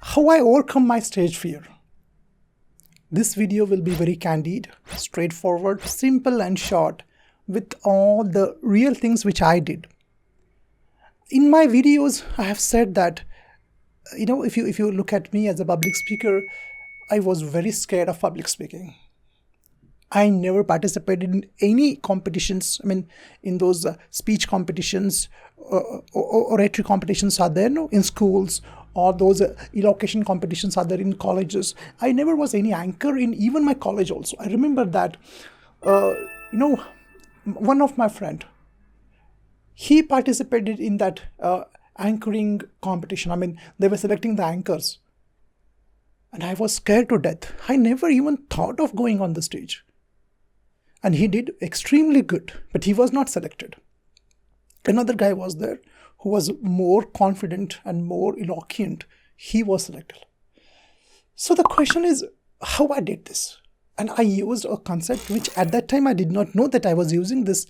How I overcome my stage fear. This video will be very candid, straightforward, simple and short, with all the real things which I did. In my videos, I have said that, if you look at me as a public speaker, I was very scared of public speaking. I never participated in any competitions. In those speech competitions, oratory competitions are there, no, in schools, or those elocution competitions are there in colleges. I never was any anchor in even my college also. I remember that, one of my friend, he participated in that anchoring competition. They were selecting the anchors. And I was scared to death. I never even thought of going on the stage. And he did extremely good, but he was not selected. Another guy was there who was more confident and more eloquent. He was selected. So the question is how I did this. And I used a concept which at that time I did not know that I was using this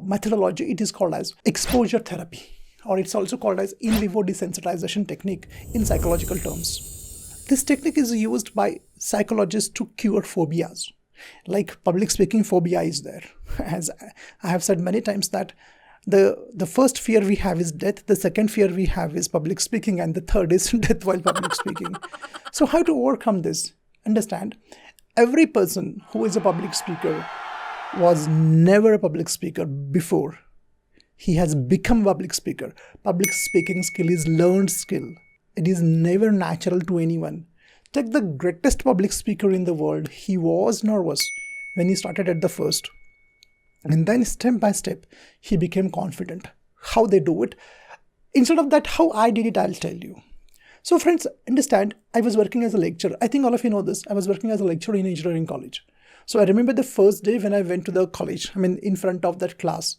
methodology. It is called as exposure therapy, or it's also called as in vivo desensitization technique in psychological terms. This technique is used by psychologists to cure phobias. Like public speaking phobia is there. As I have said many times that the first fear we have is death, the second fear we have is public speaking, and the third is death while public speaking. So how to overcome this? Understand, every person who is a public speaker was never a public speaker before. He has become a public speaker. Public speaking skill is learned skill. It is never natural to anyone. Take the greatest public speaker in the world. He was nervous when he started at the first. And then step by step, he became confident. How they do it? Instead of that, how I did it, I'll tell you. So friends, understand, I was working as a lecturer. I think all of you know this. I was working as a lecturer in engineering college. So I remember the first day when I went to the college, in front of that class,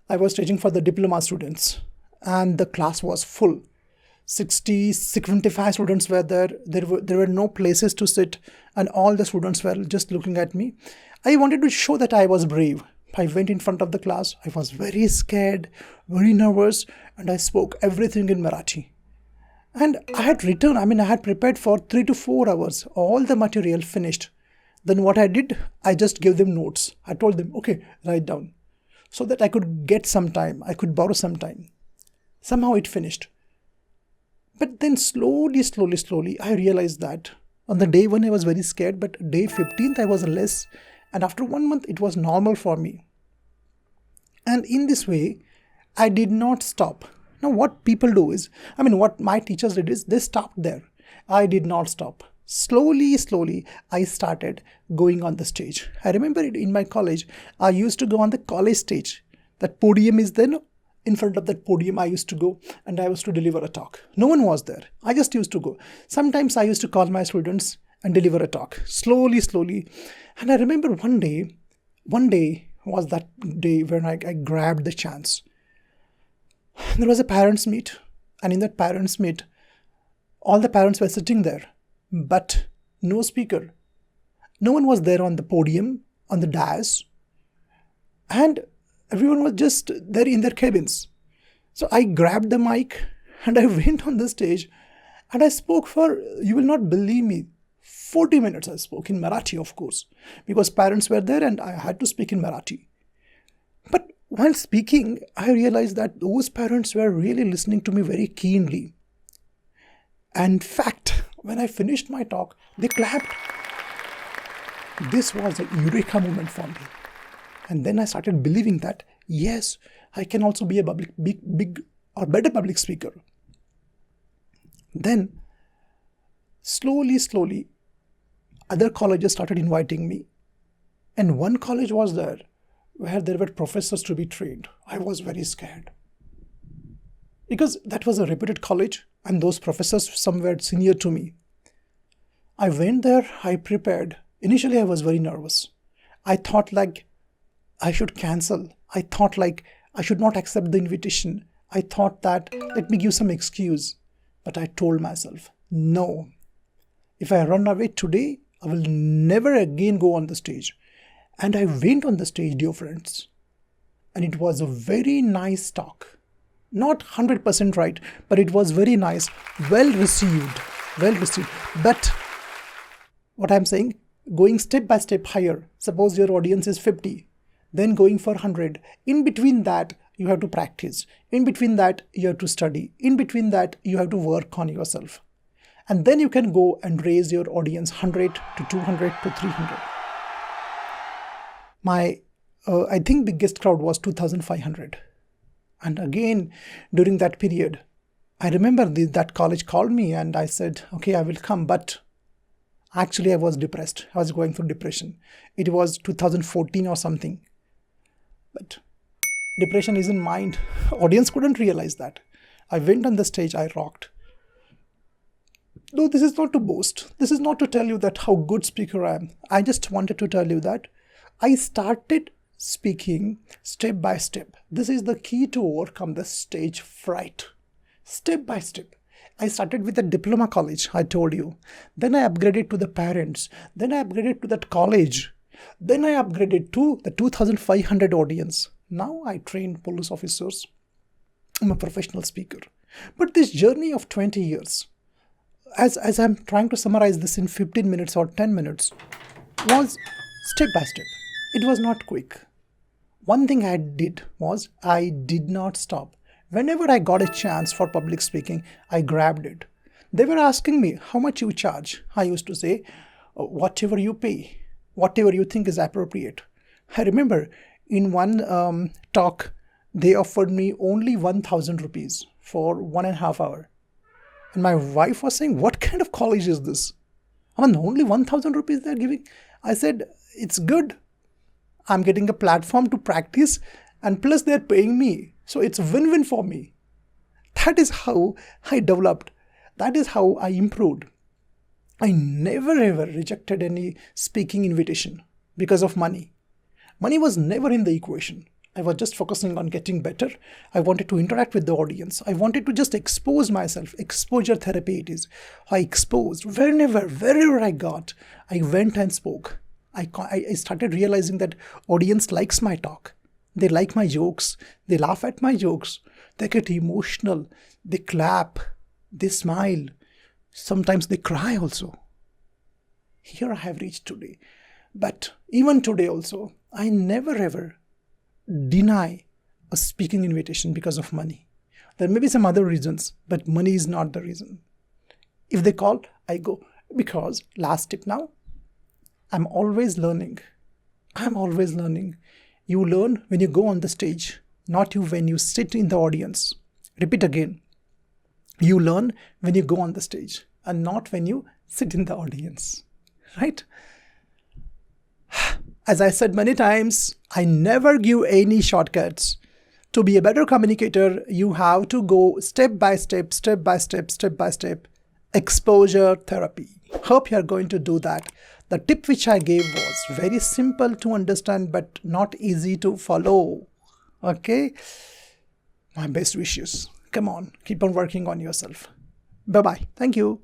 I was staging for the diploma students. And the class was full. 60, 75 students were there. There were no places to sit, and all the students were just looking at me. I wanted to show that I was brave. I went in front of the class. I was very scared, very nervous, and I spoke everything in Marathi. And I had written, I had prepared for 3 to 4 hours, all the material finished. Then what I did, I just gave them notes. I told them, okay, write down, so that I could get some time. I could borrow some time. Somehow it finished. But then slowly, I realized that on the day 1 I was very scared, but day 15th I was less. And after 1 month, it was normal for me. And in this way, I did not stop. Now what people do is, what my teachers did is they stopped there. I did not stop. Slowly, I started going on the stage. I remember it in my college. I used to go on the college stage. That podium is there. In front of that podium, I used to go and I was to deliver a talk. No one was there. I just used to go. Sometimes I used to call my students and deliver a talk. Slowly. And I remember one day was that day when I grabbed the chance. There was a parents' meet. And in that parents' meet, all the parents were sitting there. But no speaker. No one was there on the podium, on the dais. And everyone was just there in their cabins. So I grabbed the mic and I went on the stage and I spoke for, you will not believe me, 40 minutes I spoke in Marathi, of course, because parents were there and I had to speak in Marathi. But while speaking, I realized that those parents were really listening to me very keenly. And in fact, when I finished my talk, they clapped. This was a eureka moment for me. And then I started believing that, yes, I can also be a big or better public speaker. Then, slowly, other colleges started inviting me. And one college was there where there were professors to be trained. I was very scared. Because that was a reputed college and those professors some were senior to me. I went there, I prepared. Initially, I was very nervous. I thought I should cancel. I thought I should not accept the invitation. I thought that let me give some excuse. But I told myself, no. If I run away today, I will never again go on the stage. And I went on the stage, dear friends. And it was a very nice talk. Not 100% right, but it was very nice, well received, well received. But what I'm saying, going step by step higher, suppose your audience is 50, then going for 100. In between that, you have to practice. In between that, you have to study. In between that, you have to work on yourself. And then you can go and raise your audience 100 to 200 to 300. My, I think biggest crowd was 2,500. And again, during that period, I remember that college called me and I said, okay, I will come. But actually, I was depressed. I was going through depression. It was 2014 or something. But depression is in mind. Audience couldn't realize that. I went on the stage, I rocked. No, this is not to boast. This is not to tell you that how good speaker I am. I just wanted to tell you that I started speaking step by step. This is the key to overcome the stage fright. Step by step. I started with a diploma college, I told you. Then I upgraded to the parents. Then I upgraded to that college. Then I upgraded to the 2,500 audience. Now I train police officers. I'm a professional speaker. But this journey of 20 years, as I'm trying to summarize this in 15 minutes or 10 minutes, was step by step. It was not quick. One thing I did was I did not stop. Whenever I got a chance for public speaking, I grabbed it. They were asking me, how much you charge? I used to say, whatever you pay, whatever you think is appropriate. I remember in one talk, they offered me only 1,000 rupees for 1.5 hours. And my wife was saying, what kind of college is this? I mean, only 1,000 rupees they're giving. I said, it's good. I'm getting a platform to practice and plus they're paying me. So it's a win-win for me. That is how I developed. That is how I improved. I never ever rejected any speaking invitation because of money. Money was never in the equation. I was just focusing on getting better. I wanted to interact with the audience. I wanted to just expose myself. Exposure therapy it is. I exposed wherever I got. I went and spoke. I started realizing that audience likes my talk. They like my jokes. They laugh at my jokes. They get emotional. They clap. They smile. Sometimes they cry also. Here I have reached today. But even today also, I never ever deny a speaking invitation because of money. There may be some other reasons, but money is not the reason. If they call, I go. Because last tip now, I'm always learning. You learn when you go on the stage, not you when you sit in the audience. Repeat again. You learn when you go on the stage and not when you sit in the audience. Right? As I said many times, I never give any shortcuts. To be a better communicator, you have to go step by step. Exposure therapy. Hope you are going to do that. The tip which I gave was very simple to understand but not easy to follow. Okay? My best wishes. Come on, keep on working on yourself. Bye-bye. Thank you.